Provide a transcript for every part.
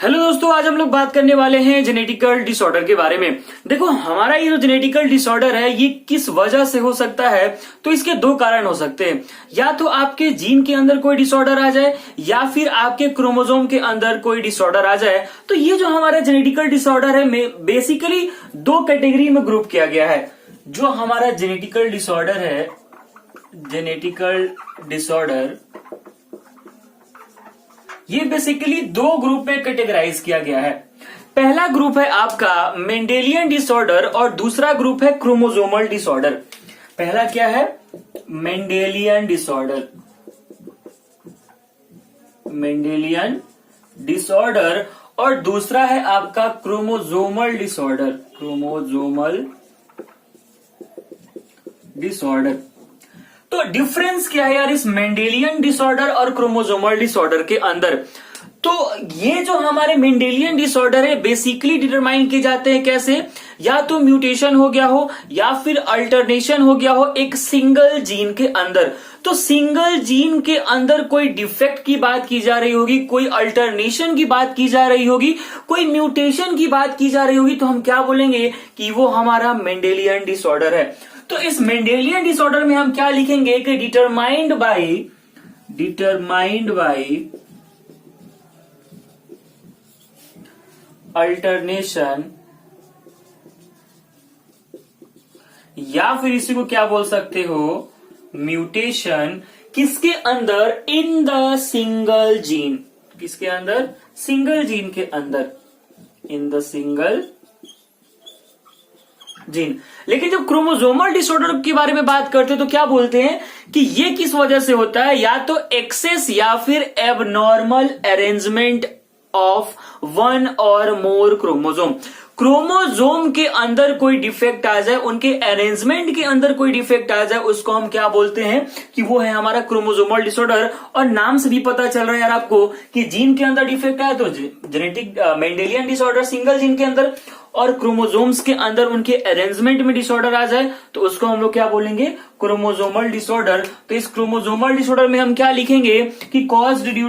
Hello दोस्तों, आज हम लोग बात करने वाले हैं जेनेटिकल डिसऑर्डर के बारे में। देखो, हमारा ये जो जेनेटिकल डिसऑर्डर है ये किस वजह से हो सकता है, तो इसके दो कारण हो सकते हैं। या तो आपके जीन के अंदर कोई डिसऑर्डर आ जाए या फिर आपके क्रोमोसोम के अंदर कोई डिसऑर्डर आ जाए। तो ये जो हमारा जेनेटिकल डिसऑर्डर है बेसिकली दो कैटेगरी में ग्रुप किया गया है। जो हमारा जेनेटिकल डिसऑर्डर है, जेनेटिकल डिसऑर्डर, ये बेसिकली दो ग्रुप में कैटेगराइज किया गया है। पहला ग्रुप है आपका मेंडेलियन डिसऑर्डर और दूसरा ग्रुप है क्रोमोसोमल डिसऑर्डर। पहला क्या है? मेंडेलियन डिसऑर्डर, मेंडेलियन डिसऑर्डर, और दूसरा है आपका क्रोमोसोमल डिसऑर्डर, क्रोमोसोमल डिसऑर्डर। तो डिफरेंस क्या है यार इस मेंडेलियन डिसऑर्डर और क्रोमोसोमल डिसऑर्डर के अंदर? तो ये जो हमारे मेंडेलियन डिसऑर्डर है बेसिकली डिटरमाइन किए जाते हैं कैसे? या तो म्यूटेशन हो गया हो या फिर अल्टरनेशन हो गया हो एक सिंगल जीन के अंदर। तो सिंगल जीन के अंदर कोई डिफेक्ट की बात की जा रही होगी, कोई अल्टरनेशन की बात की जा रही होगी, कोई म्यूटेशन की बात की जा रही होगी, तो हम क्या बोलेंगे कि वो हमारा मेंडेलियन डिसऑर्डर है। तो इस मेंडेलियन डिसऑर्डर में हम क्या लिखेंगे कि डिटरमाइंड बाय अल्टरनेशन, या फिर इसी को क्या बोल सकते हो, म्यूटेशन। किसके अंदर? In the single gene. किसके अंदर? सिंगल जीन के अंदर, इन द सिंगल जीन। लेकिन जब क्रोमोसोमल डिसऑर्डर के बारे में बात करते हैं तो क्या बोलते हैं कि ये किस वजह से होता है? या तो एक्सेस या फिर एबनॉर्मल अरेंजमेंट ऑफ वन और मोर क्रोमोसोम। क्रोमोसोम के अंदर कोई डिफेक्ट आ जाए, उनके अरेंजमेंट के अंदर कोई डिफेक्ट आ जाए, उसको हम क्या बोलते हैं कि वो है हमारा क्रोमोसोमल डिसऑर्डर। और नाम से भी पता चल रहा है यार आपको कि जीन के अंदर डिफेक्ट आया तो genetic Mendelian disorder single gene के अंदर, और क्रोमोसोम्स के अंदर उनके अरेंजमेंट में डिसऑर्डर आ जाए तो उसको हम लोग क्या बोलेंगे? Chromosomal disorder. तो इस क्रोमोसोमल डिसऑर्डर में हम क्या लिखेंगे कि कॉज्ड ड्यू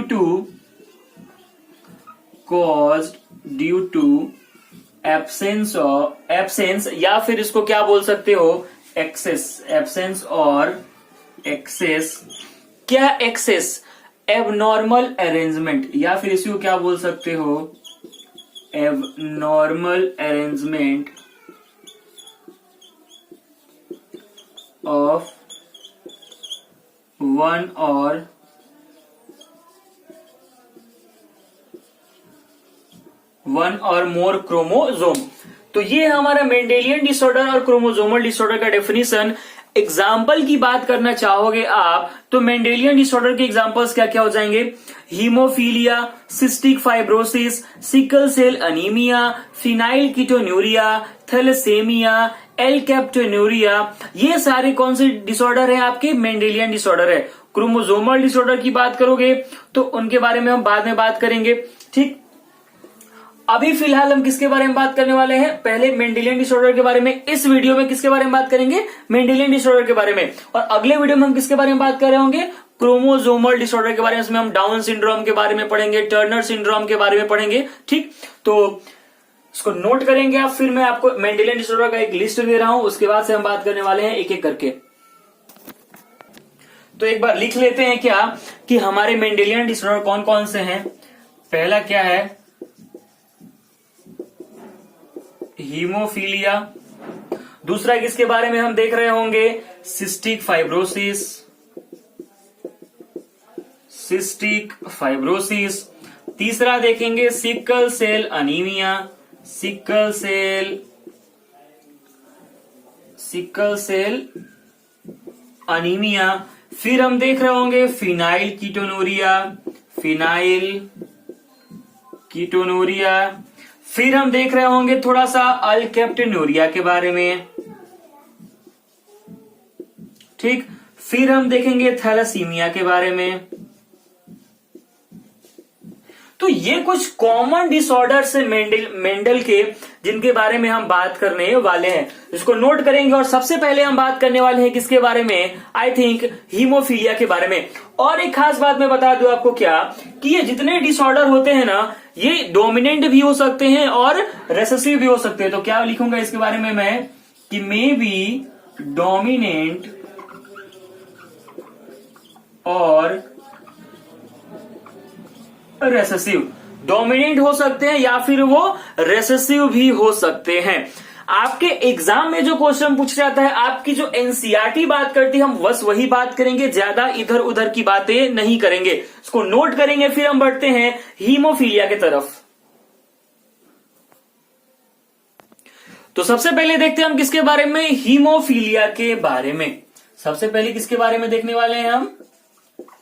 टू एब्सेंस, या फिर इसको क्या बोल सकते हो? एब्सेंस और एक्सेस। क्या एक्सेस? एबनॉर्मल अरेंजमेंट, या फिर इसको क्या बोल सकते हो? एबनॉर्मल अरेंजमेंट ऑफ वन और मोर क्रोमोसोम। तो ये हमारा मेंडेलियन डिसऑर्डर और क्रोमोसोमल डिसऑर्डर का डेफिनेशन। एग्जाम्पल की बात करना चाहोगे आप तो मेंडेलियन डिसऑर्डर के एग्जाम्पल्स क्या क्या हो जाएंगे? Haemophilia, cystic fibrosis, sickle cell anaemia, phenyl ketonuria, thalassaemia, alkaptonuria. ये सारे कौन से डिसऑर्डर है? आपके मेंडेलियन डिसऑर्डर है। क्रोमोसोमल डिसऑर्डर की बात करोगे तो उनके बारे में हम बाद में बात करेंगे, ठीक। अभी फिलहाल हम किसके बारे में बात करने वाले हैं? पहले मेंडेलियन डिसऑर्डर के बारे में। इस वीडियो में किसके बारे में बात करेंगे? मेंडेलियन डिसऑर्डर के बारे में। और अगले वीडियो में हम किसके बारे में बात कर रहे होंगे? क्रोमोसोमल डिसऑर्डर के बारे में। इसमें हम डाउन सिंड्रोम के बारे में पढ़ेंगे, टर्नर सिंड्रोम के बारे में पढ़ेंगे, ठीक। तो इसको नोट करेंगे आप। फिर मैं आपको मेंडेलियन डिसऑर्डर का एक लिस्ट दे रहा हूं, उसके बाद से हम बात करने वाले हैं एक एक करके। तो एक बार लिख लेते हैं क्या कि हमारे मेंडेलियन डिसऑर्डर कौन कौन से हैं। पहला क्या है? हीमोफीलिया। दूसरा किसके बारे में हम देख रहे होंगे? Cystic fibrosis. तीसरा देखेंगे sickle cell anaemia, sickle cell anaemia. फिर हम देख रहे होंगे फिनाइल कीटोनूरिया। फिर हम देख रहे होंगे थोड़ा सा अल्केप्टोन्यूरिया के बारे में, ठीक। फिर हम देखेंगे थैलेसीमिया के बारे में। तो ये कुछ कॉमन डिसऑर्डर्स है मेंडल के, जिनके बारे में हम बात करने वाले हैं। इसको नोट करेंगे और सबसे पहले हम बात करने वाले हैं किसके बारे में, आई थिंक हीमोफीलिया के बारे में। और एक खास बात मैं बता दूं आपको क्या, कि ये जितने डिसऑर्डर होते हैं ना, ये डोमिनेंट भी हो सकते हैं और रेसेसिव भी हो सकते हैं। तो क्या लिखूंगा इसके बारे में मैं, कि मे बी डोमिनेंट और रेसेसिव। डोमिनेंट हो सकते हैं या फिर वो रेसेसिव भी हो सकते हैं। आपके एग्जाम में जो क्वेश्चन पूछ जाता है, आपकी जो एनसीईआरटी बात करती है, हम बस वही बात करेंगे, ज्यादा इधर उधर की बातें नहीं करेंगे। इसको नोट करेंगे, फिर हम बढ़ते हैं हीमोफीलिया की तरफ। तो सबसे पहले देखते हैं हम किसके बारे में, हीमोफीलिया के बारे में। सबसे पहले किसके बारे में देखने वाले हैं हम,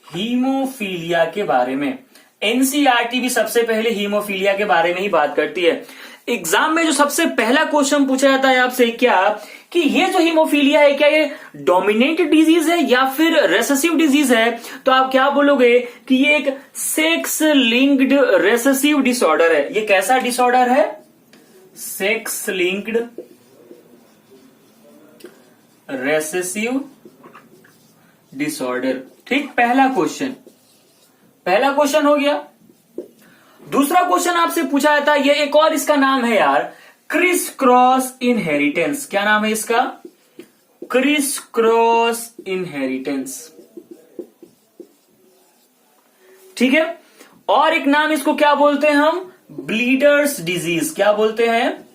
हीमोफीलिया के बारे में। एनसीईआरटी भी सबसे पहले हीमोफीलिया के बारे में ही बात करती है। एग्जाम में जो सबसे पहला क्वेश्चन पूछा जाता है आपसे क्या, कि ये जो हीमोफीलिया है क्या ये डोमिनेंट डिजीज है या फिर रेसेसिव डिजीज है, तो आप क्या बोलोगे कि ये एक सेक्स लिंक्ड रेसेसिव डिसऑर्डर है। ये कैसा डिसऑर्डर है, सेक्स लिंक्ड रेसेसिव डिसऑर्डर। ठीक, पहला क्वेश्चन हो गया। दूसरा क्वेश्चन आपसे पूछा जाता है, ये एक और इसका नाम है यार, क्रिस क्रॉस इनहेरिटेंस। क्या नाम है इसका, क्रिस क्रॉस इनहेरिटेंस। ठीक है, और एक नाम इसको क्या बोलते हैं हम, ब्लीडर्स डिजीज। क्या बोलते हैं,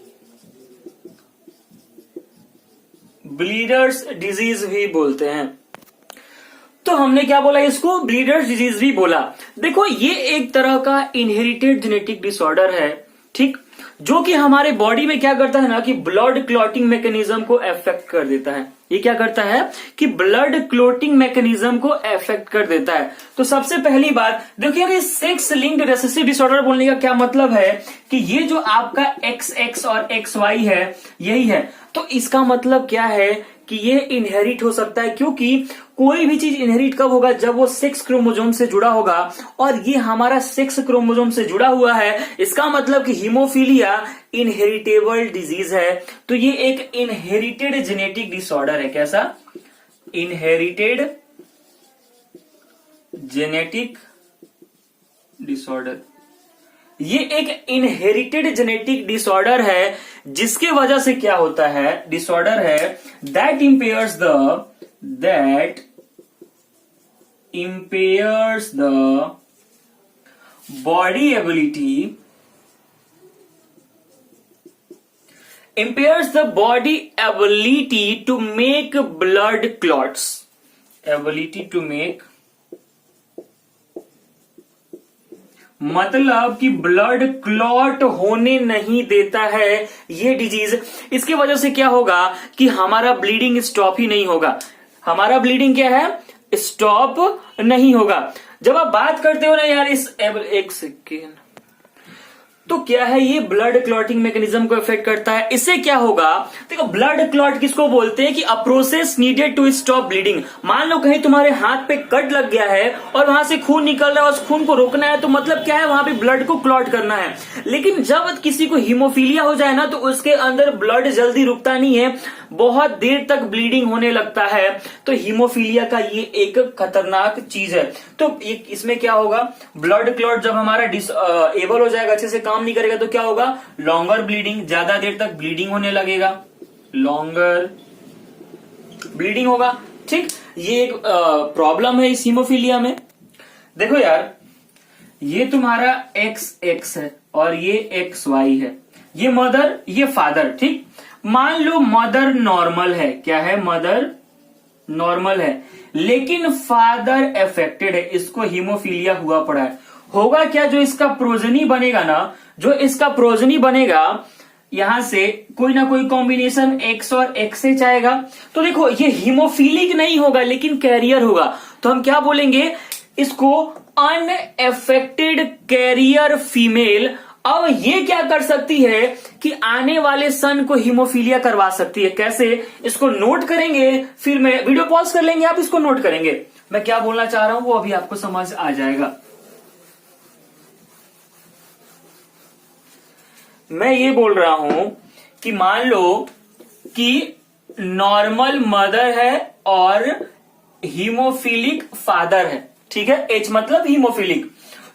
ब्लीडर्स डिजीज भी बोलते हैं। तो हमने क्या बोला इसको, ब्लीडर्स डिजीज भी बोला। देखो ये एक तरह का इनहेरिटेड जेनेटिक डिसऑर्डर है, ठीक, जो कि हमारे बॉडी में क्या करता है ना, कि ब्लड क्लॉटिंग मैकेनिज्म को अफेक्ट कर देता है। ये क्या करता है कि ब्लड क्लॉटिंग मैकेनिज्म को अफेक्ट कर देता है। तो सबसे पहली बात देखिए, सेक्स लिंक्ड रेसेसिव डिसऑर्डर बोलने का क्या मतलब है, कि ये जो आपका XX और XY है, यही है। तो इसका मतलब क्या है कि ये इनहेरिट हो सकता है, क्योंकि कोई भी चीज इनहेरिट कब होगा, जब वो सेक्स क्रोमोसोम से जुड़ा होगा, और ये हमारा सेक्स क्रोमोसोम से जुड़ा हुआ है। इसका मतलब कि हीमोफीलिया इनहेरिटेबल डिजीज है। तो ये एक इनहेरिटेड जेनेटिक डिसऑर्डर है। कैसा, इनहेरिटेड जेनेटिक डिसऑर्डर। ये एक इनहेरिटेड जेनेटिक डिसऑर्डर है, जिसके वजह से क्या होता है, डिसऑर्डर है that impairs the body ability, impairs the body ability to make blood clots, ability to make, मतलब कि ब्लड क्लॉट होने नहीं देता है ये डिजीज। इसके वजह से क्या होगा कि हमारा ब्लीडिंग स्टॉप ही नहीं होगा। हमारा ब्लीडिंग क्या है, स्टॉप नहीं होगा। जब आप बात करते हो ना यार इस, एक सेकेंड, तो क्या है, ये ब्लड क्लॉटिंग मैकेनिज्म को इफेक्ट करता है। इससे क्या होगा, देखो ब्लड क्लॉट किसको बोलते हैं, कि a process needed to stop bleeding. मान लो कहीं तुम्हारे हाथ पे कट लग गया है और वहां से खून निकल रहा है, उस खून को रोकना है, तो मतलब क्या है, वहां पे ब्लड को क्लॉट करना है। लेकिन जब किसी को हीमोफीलिया हो जाए ना, तो उसके अंदर ब्लड जल्दी रुकता नहीं है, बहुत देर तक ब्लीडिंग होने लगता है। तो हीमोफीलिया का ये एक खतरनाक चीज है। तो इसमें क्या होगा, ब्लड क्लॉट जब हमारा एबल हो जाएगा, अच्छे से काम नहीं करेगा, तो क्या होगा, लॉन्गर ब्लीडिंग, ज्यादा देर तक ब्लीडिंग होने लगेगा, लॉन्गर ब्लीडिंग होगा। ठीक, ये एक प्रॉब्लम है इस हीमोफीलिया में। देखो यार, ये तुम्हारा XX है और ये XY है, ये मदर, ये फादर। ठीक, मान लो मदर नॉर्मल है, क्या है, मदर नॉर्मल है, लेकिन फादर अफेक्टेड है, इसको हीमोफीलिया हुआ पड़ा है। होगा क्या, जो इसका प्रोजनी बनेगा ना, जो इसका प्रोजनी बनेगा, यहां से कोई ना कोई कॉम्बिनेशन X और XH आएगा। तो देखो ये हीमोफीलिक नहीं होगा, लेकिन कैरियर होगा। तो हम क्या बोलेंगे इसको, अनएफेक्टेड कैरियर फीमेल। अब ये क्या कर सकती है कि आने वाले सन को हीमोफीलिया करवा सकती है। कैसे, इसको नोट करेंगे, फिर मैं वीडियो पॉज कर लेंगे, आप इसको नोट करेंगे। मैं क्या बोलना चाह रहा हूं वो अभी आपको समझ आ जाएगा। मैं ये बोल रहा हूं कि मान लो कि नॉर्मल मदर है और हीमोफिलिक फादर है, ठीक है, एच मतलब हीमोफिलिक,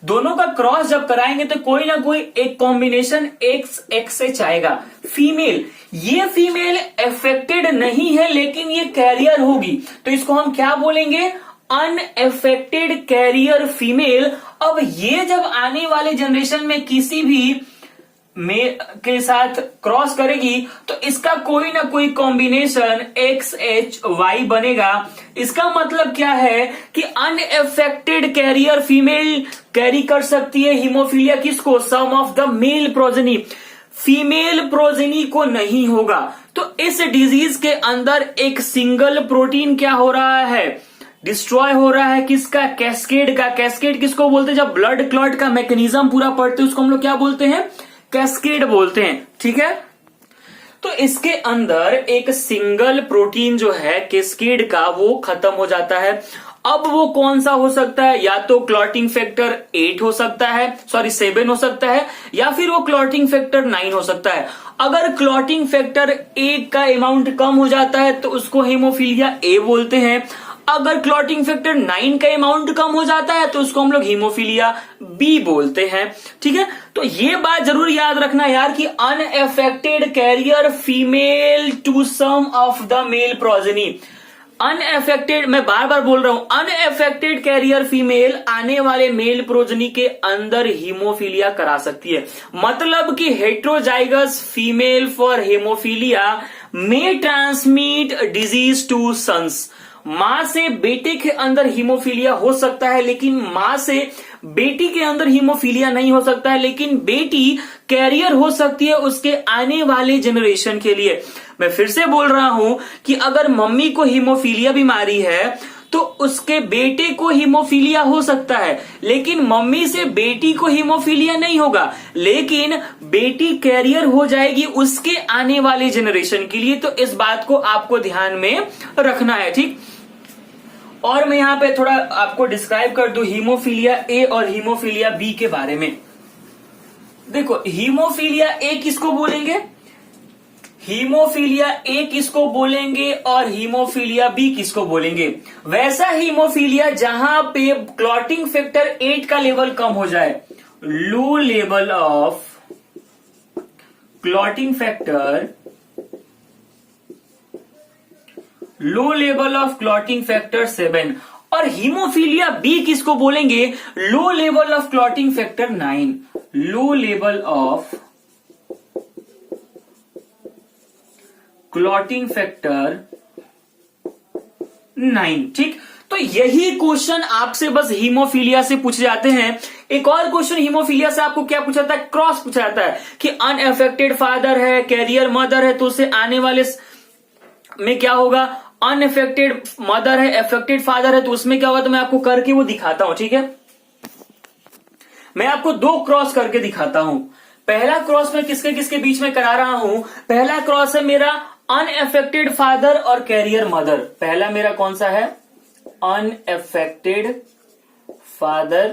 दोनों का क्रॉस जब कराएंगे तो कोई ना कोई एक कॉम्बिनेशन एक्स एक्स एच आएगा। फीमेल, ये फीमेल अफेक्टेड नहीं है लेकिन ये कैरियर होगी, तो इसको हम क्या बोलेंगे, अनएफेक्टेड कैरियर फीमेल। अब ये जब आने वाले जनरेशन में किसी भी मेल के साथ क्रॉस करेगी तो इसका कोई ना कोई कॉम्बिनेशन एक्स एच वाई बनेगा। इसका मतलब क्या है कि अनएफेक्टेड कैरियर फीमेल कैरी कर सकती है हीमोफीलिया किसको, some of the male progeny, female progeny को नहीं होगा। तो इस डिजीज के अंदर एक सिंगल प्रोटीन क्या हो रहा है, डिस्ट्रॉय हो रहा है, किसका, कैस्केड का। कैस्केड किसको बोलते हैं, जब ब्लड क्लॉट का मैकेनिज्म पूरा पढ़ते हैं उसको हम लोग क्या बोलते हैं, कैस्केड बोलते हैं, ठीक है। तो इसके अंदर एक सिंगल प्रोटीन जो है कैस्केड का वो खत्म हो जाता है। अब वो कौन सा हो सकता है, या तो क्लॉटिंग फैक्टर 8 हो सकता है, 7 हो सकता है, या फिर वो क्लॉटिंग फैक्टर 9 हो सकता है। अगर क्लॉटिंग फैक्टर 1 का अमाउंट कम हो जाता है तो उसको हीमोफीलिया ए बोलते हैं। अगर क्लॉटिंग फैक्टर 9 का अमाउंट कम हो जाता है तो उसको हम लोग हीमोफीलिया बी बोलते हैं, ठीक है। तो ये बात जरूर याद रखना यार कि unaffected carrier female to some of the male progeny. Unaffected, मैं बार बार बोल रहा हूं, अनएफेक्टेड कैरियर फीमेल आने वाले मेल प्रोजेनी के अंदर हीमोफीलिया करा सकती है। मतलब कि heterozygous female for haemophilia may transmit disease to sons. मां से बेटे के अंदर हीमोफीलिया हो सकता है लेकिन मां से बेटी के अंदर हीमोफीलिया नहीं हो सकता है, लेकिन बेटी कैरियर हो सकती है उसके आने वाले जनरेशन के लिए। मैं फिर से बोल रहा हूं कि अगर मम्मी को हीमोफीलिया बीमारी है तो उसके बेटे को हीमोफीलिया हो सकता है, लेकिन मम्मी से बेटी को हीमोफीलिया नहीं होगा, लेकिन बेटी कैरियर हो जाएगी उसके आने वाले जनरेशन के लिए। तो इस बात को आपको ध्यान में रखना है, ठीक। और मैं यहां पे थोड़ा आपको डिस्क्राइब कर दूं हीमोफीलिया ए और हीमोफीलिया बी के बारे में। देखो, हीमोफीलिया ए किसको बोलेंगे, हीमोफीलिया ए किसको बोलेंगे और हीमोफीलिया बी किसको बोलेंगे। वैसा हीमोफीलिया जहां पे क्लॉटिंग फैक्टर 8 का लेवल कम हो जाए, low level of clotting factor, low level of clotting factor 7। और हीमोफीलिया बी किसको बोलेंगे, low level of clotting factor 9, low level of clotting factor 9, ठीक। तो यही क्वेश्चन आपसे बस हीमोफीलिया से पूछे जाते हैं। एक और क्वेश्चन हीमोफीलिया से आपको क्या पूछा जाता है, क्रॉस पूछा जाता है कि अनएफेक्टेड फादर है, कैरियर मदर है, तो उससे आने वाले में क्या होगा, अनएफेक्टेड मदर है, अफेक्टेड फादर है, तो उसमें क्या होगा, तो मैं आपको करके वो दिखाता हूं, ठीक है। मैं आपको 2 क्रॉस करके दिखाता हूं। पहला क्रॉस मैं किसके किसके बीच में करा रहा हूं, पहला क्रॉस है मेरा अनएफेक्टेड फादर और कैरियर मदर। पहला मेरा कौन सा है, अनएफेक्टेड फादर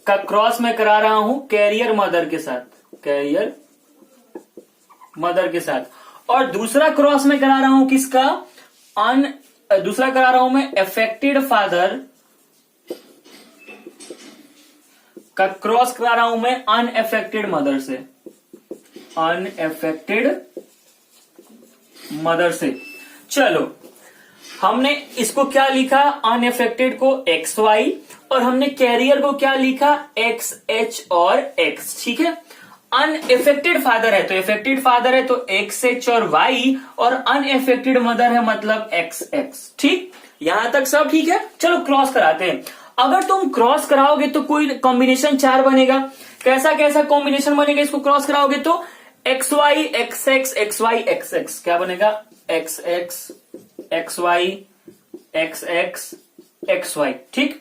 का क्रॉस मैं करा रहा हूं कैरियर मदर के साथ, कैरियर मदर के साथ। और दूसरा क्रॉस मैं करा रहा हूं किसका, दूसरा करा रहा हूं मैं अफेक्टेड फादर का क्रॉस करा रहा हूं मैं अनएफेक्टेड मदर से, अनएफेक्टेड मदर से। चलो, हमने इसको क्या लिखा, अनएफेक्टेड को एक्स वाई, और हमने कैरियर को क्या लिखा, एक्स एच और एक्स, ठीक है। अनएफेक्टेड फादर है तो अफेक्टेड फादर है तो एक्स एच और वाई, और अनएफेक्टेड मदर है मतलब एक्स एक्स, ठीक। यहां तक सब ठीक है। चलो क्रॉस कराते हैं। अगर तुम क्रॉस कराओगे तो कोई कॉम्बिनेशन 4 बनेगा। कैसा कैसा कॉम्बिनेशन बनेगा इसको क्रॉस कराओगे तो, X Y X X, X Y X X, क्या बनेगा, X X X Y X X X Y, ठीक।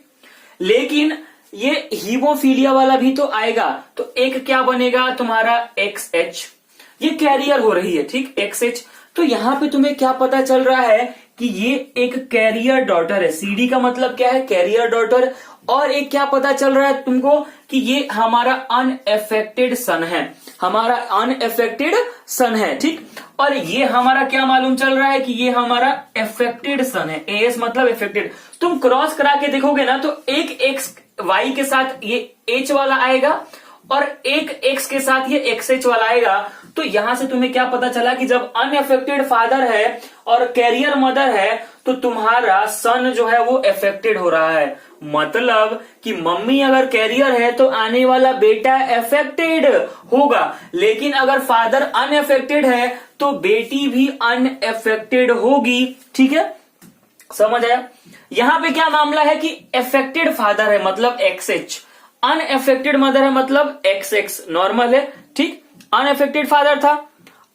लेकिन ये हीमोफीलिया वाला भी तो आएगा, तो एक क्या बनेगा तुम्हारा एक्स एच, ये कैरियर हो रही है, ठीक, एक्स एच। तो यहां पे तुम्हें क्या पता चल रहा है कि ये एक कैरियर डॉटर है। सीडी का मतलब क्या है, कैरियर डॉटर, और एक क्या पता चल रहा है तुमको कि ये हमारा अनएफेक्टेड सन है, हमारा अनएफेक्टेड सन है, ठीक। और ये हमारा क्या मालूम चल रहा है कि ये हमारा अफेक्टेड सन है, एएस मतलब अफेक्टेड। तुम क्रॉस करा के देखोगे ना तो एक एक्स वाई के साथ ये एच वाला आएगा और एक एक्स के साथ ये एक्स एच वाला आएगा। तो यहां से तुम्हें क्या पता चला कि जब अनएफेक्टेड फादर है और कैरियर मदर है तो तुम्हारा सन जो है वो अफेक्टेड हो रहा है। मतलब कि मम्मी अगर कैरियर है तो आने वाला बेटा अफेक्टेड होगा, लेकिन अगर फादर अनअफेक्टेड है तो बेटी भी अनअफेक्टेड होगी, ठीक है, समझ आया। यहां पे क्या मामला है कि अफेक्टेड फादर है मतलब एक्स एच, अनअफेक्टेड मदर है मतलब एक्स एक्स, नॉर्मल है, ठीक। अनअफेक्टेड फादर था,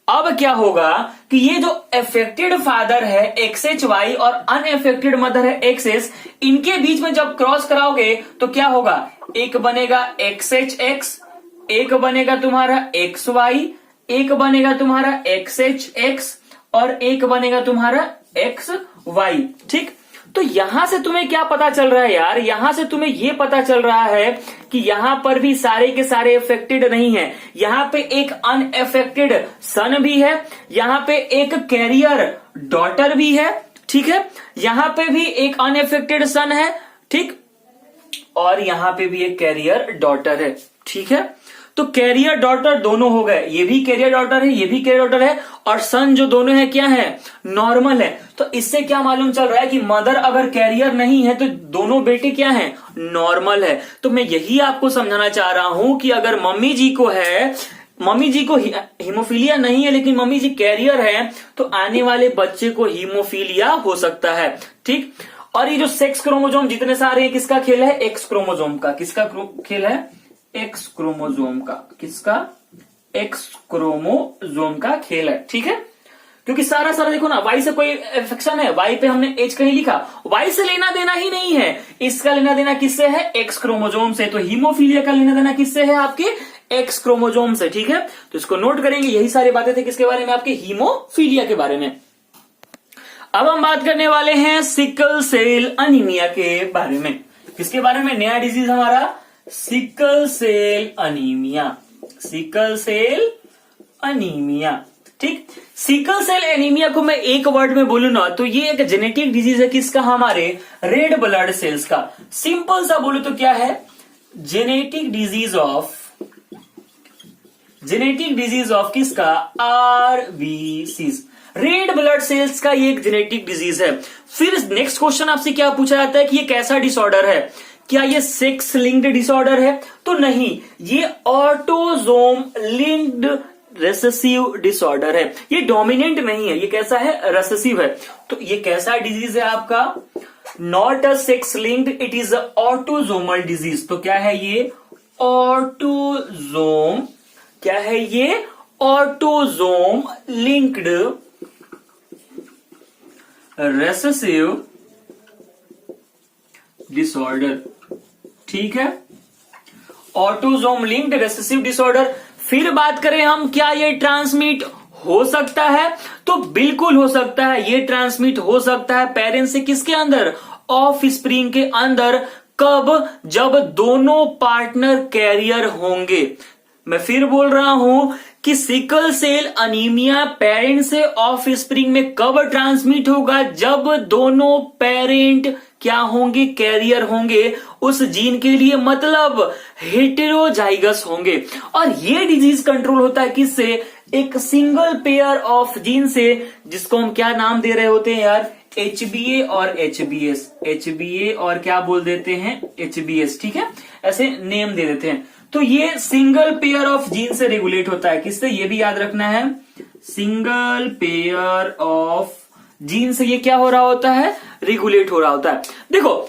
अब क्या होगा कि ये जो अफेक्टेड फादर है एक्स एच वाई और अनअफेक्टेड मदर है एक्स एस, इनके बीच में जब क्रॉस कराओगे तो क्या होगा, एक बनेगा एक्स एच एक्स, एक बनेगा तुम्हारा एक्स वाई, एक बनेगा तुम्हारा एक्स एच एक्स और एक बनेगा तुम्हारा एक्स वाई, ठीक। तो यहां से तुम्हें क्या पता चल रहा है यार, यहां से तुम्हें यह पता चल रहा है कि यहां पर भी सारे के सारे अफेक्टेड नहीं है। यहां पे एक अनअफेक्टेड सन भी है, यहां पे एक कैरियर डॉटर भी है, ठीक है, यहां पे भी एक अनअफेक्टेड सन है, ठीक, और यहां पे भी एक कैरियर डॉटर है, ठीक है। तो कैरियर डॉटर दोनों हो गए, ये भी कैरियर डॉटर है, ये भी कैरियर डॉटर है, और सन जो दोनों है क्या है, नॉर्मल है। तो इससे क्या मालूम चल रहा है कि मदर अगर कैरियर नहीं है तो दोनों बेटे क्या है, नॉर्मल है। तो मैं यही आपको समझाना चाह रहा हूं कि अगर मम्मी जी को है, मम्मी जी को हीमोफीलिया नहीं है लेकिन मम्मी जी कैरियर है तो आने वाले बच्चे को हीमोफीलिया हो सकता है, ठीक। और ये जो सेक्स क्रोमोसोम जितने सारे हैं किसका खेल है, एक्स क्रोमोसोम का, किसका खेल है, एक्स क्रोमोसोम का, किसका, एक्स क्रोमोसोम का खेल है, ठीक है। क्योंकि सारा देखो ना, वाई से कोई इफेक्शन है, वाई पे हमने एच कहीं लिखा, वाई से लेना देना ही नहीं है, इसका लेना देना किससे है, एक्स क्रोमोसोम से। तो हीमोफीलिया का लेना देना किससे है, आपके एक्स क्रोमोसोम से, ठीक है। तो इसको नोट करेंगे, यही सारी बातें थे किसके बारे में, आपके हीमोफीलिया के बारे में। अब हम बात करने वाले हैं सिकल सेल अनीमिया के बारे में। किसके बारे में, नया डिजीज हमारा sickle cell anaemia, sickle cell anaemia, ठीक। सिकल सेल एनीमिया को मैं एक वर्ड में बोलूं ना तो ये एक जेनेटिक डिजीज है, किसका, हमारे रेड ब्लड सेल्स का। सिंपल सा बोलूं तो क्या है, जेनेटिक डिजीज ऑफ किसका, आरबीसीज, रेड ब्लड सेल्स का ये एक जेनेटिक डिजीज है। फिर नेक्स्ट क्वेश्चन आपसे क्या पूछा जाता है कि ये कैसा डिसऑर्डर है, क्या ये सेक्स लिंक्ड डिसऑर्डर है, तो नहीं, ये ऑटोसोम लिंक्ड रेसेसिव डिसऑर्डर है, ये डोमिनेंट नहीं है, ये कैसा है, रेसेसिव है। तो ये कैसा डिजीज है आपका, not a sex linked, it is a autosomal disease. तो क्या है ये, ऑटोसोम, क्या है ये, ऑटोसोम लिंक्ड रेसेसिव डिसऑर्डर, ठीक है, ऑटोसोम लिंक्ड रेसेसिव डिसऑर्डर। फिर बात करें हम, क्या ये ट्रांसमिट हो सकता है, तो बिल्कुल हो सकता है, ये ट्रांसमिट हो सकता है पेरेंट्स से, किसके अंदर, ऑफ स्प्रिंग के अंदर। कब, जब दोनों पार्टनर कैरियर होंगे। मैं फिर बोल रहा हूं कि सिकल सेल अनीमिया पेरेंट से ऑफ स्प्रिंग में कब ट्रांसमिट होगा, जब दोनों पेरेंट क्या होंगे, कैरियर होंगे उस जीन के लिए, मतलब हेटेरोजाइगस होंगे। और ये डिजीज कंट्रोल होता है किससे, एक सिंगल पेयर ऑफ जीन से, जिसको हम क्या नाम दे रहे होते हैं यार, HBA और HBS, HBA और क्या बोल देते हैं, HBS, ठीक है, ऐसे नेम दे देते हैं। तो ये सिंगल पेयर ऑफ जीन से रेगुलेट होता है, किससे, ये भी याद रखना है, सिंगल पेयर ऑफ जीन से ये क्या हो रहा होता है, रेगुलेट हो रहा होता है। देखो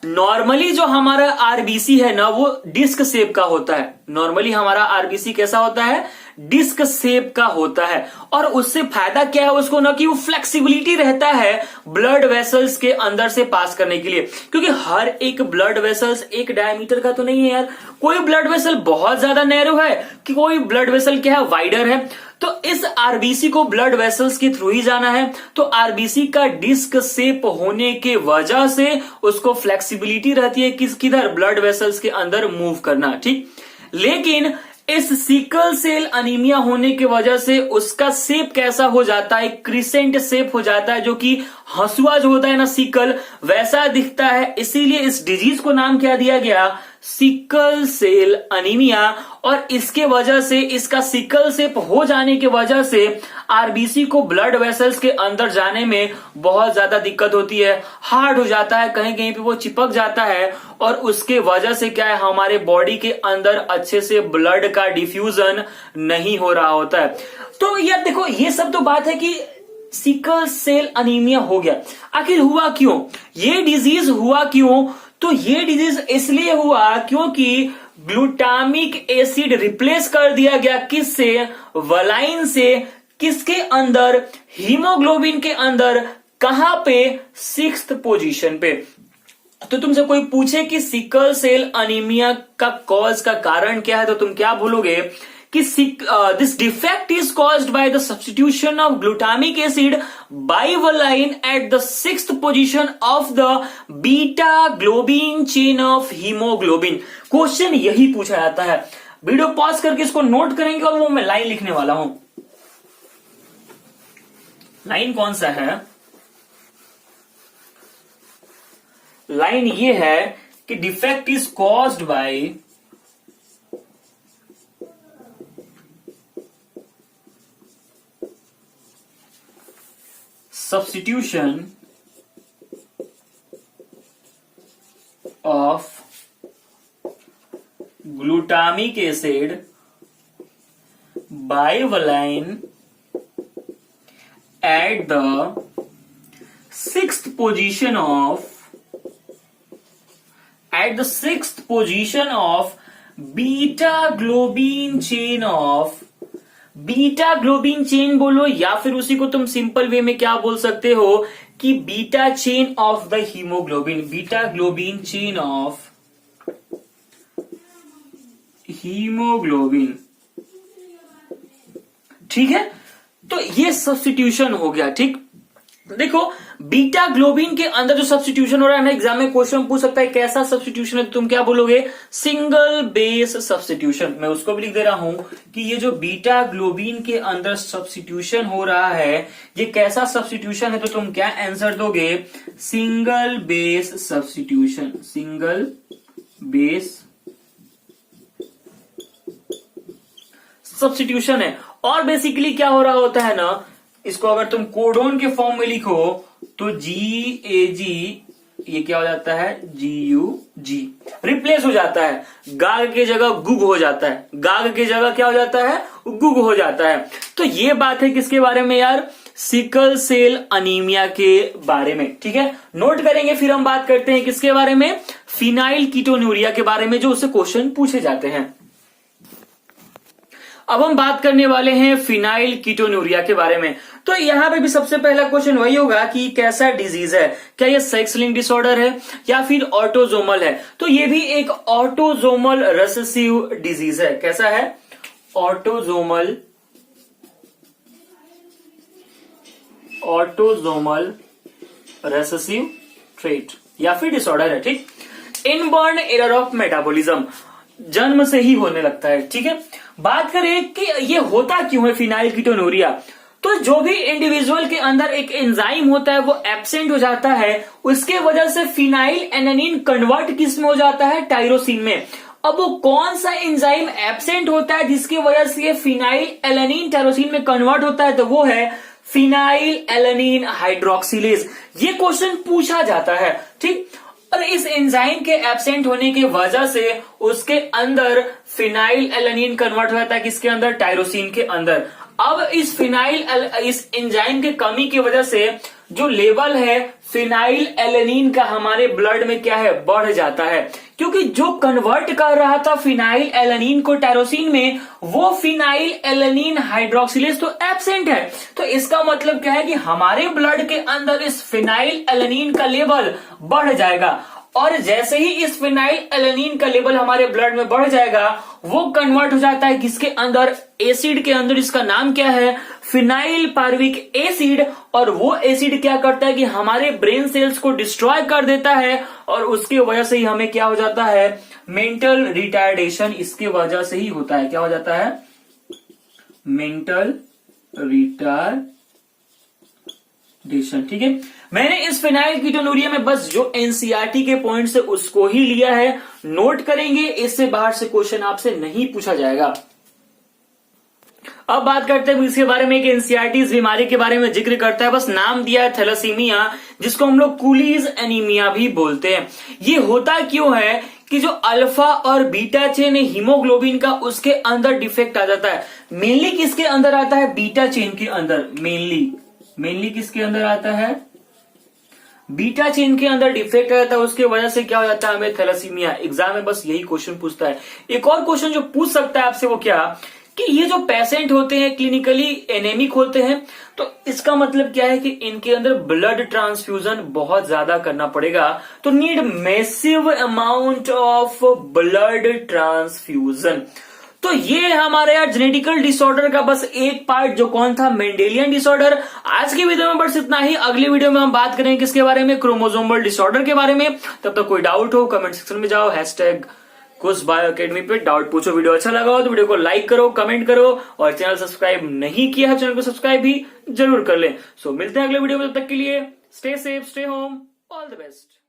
नॉर्मली जो हमारा आरबीसी है ना वो डिस्क शेप का होता है, नॉर्मली हमारा आरबीसी कैसा होता है, डिस्क शेप का होता है। और उससे फायदा क्या है उसको ना, कि वो फ्लेक्सिबिलिटी रहता है ब्लड वेसल्स के अंदर से पास करने के लिए, क्योंकि हर एक ब्लड वेसल्स एक डायमीटर का तो नहीं है यार। कोई ब्लड वेसल बहुत ज्यादा नैरो है कि कोई ब्लड वेसल क्या है, वाइडर है। तो इस आरबीसी को ब्लड वेसल्स के थ्रू ही जाना है। तो आरबीसी का डिस्क शेप होने के वजह से उसको फ्लेक्सिबिलिटी रहती है किधर, ब्लड वेसल्स के अंदर मूव करना, ठीक। लेकिन इस सिकल सेल अनीमिया होने की वजह से उसका शेप कैसा हो जाता है, क्रिसेंट शेप हो जाता है, जो कि हंसुआ जो होता है ना सिकल, वैसा दिखता है। इसीलिए इस डिजीज को नाम क्या दिया गया, सिकल सेल अनीमिया। और इसके वजह से, इसका सिकल शेप हो जाने की वजह से आरबीसी को ब्लड वेसल्स के अंदर जाने में बहुत ज्यादा दिक्कत होती है, हार्ड हो जाता है, कहीं कहीं पे वो चिपक जाता है। और उसके वजह से क्या है, हमारे बॉडी के अंदर अच्छे से ब्लड का डिफ्यूजन नहीं हो रहा होता है। तो यार देखो, ये सब तो बात है कि सिकल सेल अनीमिया हो गया, आखिर हुआ क्यों, ये डिजीज हुआ क्यों। तो ये डिजीज इसलिए हुआ क्योंकि ग्लूटामिक एसिड रिप्लेस कर दिया गया किससे, वलाइन से। किसके अंदर, हीमोग्लोबिन के अंदर, कहां पे, 6th पोजीशन पे। तो तुमसे कोई पूछे कि सिकल सेल अनीमिया का कॉज का कारण क्या है, तो तुम क्या बोलोगे कि this defect is caused by the substitution of glutamic acid by valine at the 6th position of the beta globin chain of haemoglobin. Question यही पूछा जाता है। वीडियो पॉज करके इसको नोट करेंगे और वो मैं लाइन लिखने वाला हूं। लाइन कौन सा है, लाइन ये है कि defect is caused by substitution of glutamic acid by valine at the 6th position of beta globin chain of, beta globin chain बोलो, या फिर उसी को तुम सिंपल वे में क्या बोल सकते हो कि beta chain of the haemoglobin, beta globin chain of haemoglobin, ठीक है। तो ये सब्स्टिट्यूशन हो गया, ठीक। देखो, बीटा ग्लोबिन के अंदर जो सब्स्टिट्यूशन हो रहा है ना, एग्जाम में क्वेश्चन पूछ सकता है कैसा सब्स्टिट्यूशन है, तो तुम क्या बोलोगे, सिंगल बेस सब्स्टिट्यूशन। मैं उसको भी लिख दे रहा हूं कि ये जो बीटा ग्लोबिन के अंदर सब्स्टिट्यूशन हो रहा है, ये कैसा सब्स्टिट्यूशन है, तो तुम क्या आंसर दोगे, single base substitution, single base substitution है। और बेसिकली क्या हो रहा होता है ना, इसको अगर तुम कोडोन के फॉर्म में लिखो तो GAG, ये क्या हो जाता है, GUG, रिप्लेस हो जाता है, गाग के जगह गुग हो जाता है, गाग के जगह क्या हो जाता है, गुग हो जाता है। तो ये बात है किसके बारे में यार, सिकल सेल अनीमिया के बारे में, ठीक है। नोट करेंगे, फिर हम बात करते हैं किसके बारे में, फिनाइल कीटोन्यूरिया के बारे में, जो उससे क्वेश्चन पूछे जाते हैं। अब हम बात करने वाले हैं फिनाइल कीटोन्यूरिया के बारे में। तो यहां पे भी सबसे पहला क्वेश्चन वही होगा कि कैसा डिजीज है, क्या ये सेक्स लिंक डिसऑर्डर है या फिर ऑटोजोमल है। तो ये भी एक ऑटोजोमल रिसेसिव डिजीज है। कैसा है, ऑटोजोमल रिसेसिव ट्रेट या फिर डिसऑर्डर है, ठीक। इनबॉर्न एरर ऑफ मेटाबॉलिज्म, जन्म से ही होने लगता है, ठीक है। बात करें कि ये होता क्यों है फिनाइल कीटोन्यूरिया, तो जो भी इंडिविजुअल के अंदर एक एंजाइम होता है वो एब्सेंट हो जाता है, उसके वजह से फिनाइल एलानिन कन्वर्ट किस में हो जाता है, टायरोसिन में। अब वो कौन सा एंजाइम एब्सेंट होता है जिसकी वजह से ये फिनाइल एलानिन टायरोसिन में कन्वर्ट होता है, तो वो है फिनाइल एलानिन हाइड्रोक्सिलेज। ये क्वेश्चन पूछा जाता है, ठीक। और इस एंजाइम के एब्सेंट होने की वजह से उसके अंदर फिनाइल एलानिन कन्वर्ट हो जाता है, किसके अंदर, टायरोसिन के अंदर। अब इस एंजाइम के कमी की वजह से जो लेवल है फिनाइल एलानिन का हमारे ब्लड में क्या है, बढ़ जाता है। क्योंकि जो कन्वर्ट कर रहा था फिनाइल एलानिन को टायरोसिन में, वो फिनाइल एलानिन हाइड्रोक्सिलेज तो एब्सेंट है। तो इसका मतलब क्या है कि हमारे ब्लड के अंदर इस फिनाइल एलानिन का लेवल बढ़ जाएगा, और जैसे ही इस फिनाइल एलानिन का लेवल हमारे ब्लड में बढ़ जाएगा, वो कन्वर्ट हो जाता है किसके अंदर, एसिड के अंदर। इसका नाम क्या है, फिनाइल पार्विक एसिड। और वो एसिड क्या करता है कि हमारे ब्रेन सेल्स को डिस्ट्रॉय कर देता है, और उसकी वजह से ही हमें क्या हो जाता है, मेंटल रिटार्डेशन इसके वजह से ही होता है। क्या हो जाता है, मेंटल रिटार्डेशन। ठीक है, मैंने इस फिनाइल कीटोनूरिया में बस जो एनसीईआरटी के पॉइंट्स है उसको ही लिया है, नोट करेंगे, इससे बाहर से क्वेश्चन आपसे नहीं पूछा जाएगा। अब बात करते हैं इसके बारे में कि एनसीईआरटी इस बीमारी के बारे में जिक्र करता है, बस नाम दिया है थैलेसीमिया, जिसको हम लोग कूलीज एनीमिया भी बोलते हैं। ये होता क्यों है कि जो अल्फा और बीटा चेन है हीमोग्लोबिन का, उसके अंदर डिफेक्ट आ जाता है। मेनली किसके अंदर आता है, बीटा चेन के अंदर। मेनली किसके अंदर आता है, बीटा चेन के अंदर डिफेक्ट रहता है, उसकी वजह से क्या हो जाता है, हमें थैलेसीमिया। एग्जाम में बस यही क्वेश्चन पूछता है। एक और क्वेश्चन जो पूछ सकता है आपसे वो क्या, कि ये जो पेशेंट होते हैं क्लिनिकली एनेमिक होते हैं, तो इसका मतलब क्या है कि इनके अंदर ब्लड ट्रांसफ्यूजन बहुत ज्यादा करना पड़ेगा, तो need massive amount of blood transfusion. तो ये हमारे यार जेनेटिकल डिसऑर्डर का बस एक पार्ट, जो कौन था, मेंडेलियन डिसऑर्डर। आज की वीडियो में बस इतना ही। अगली वीडियो में हम बात करेंगे किसके बारे में, क्रोमोसोमल डिसऑर्डर के बारे में। तब तक कोई डाउट हो कमेंट सेक्शन में जाओ, #कुश बायो अकेडमी पे डाउट पूछो। वीडियो अच्छा लगा हो तो वीडियो को लाइक करो, कमेंट करो, और चैनल सब्सक्राइब नहीं किया है चैनल को सब्सक्राइब भी जरूर कर ले। सो मिलते हैं अगले वीडियो में, तब तक के लिए stay safe, stay home, all the best.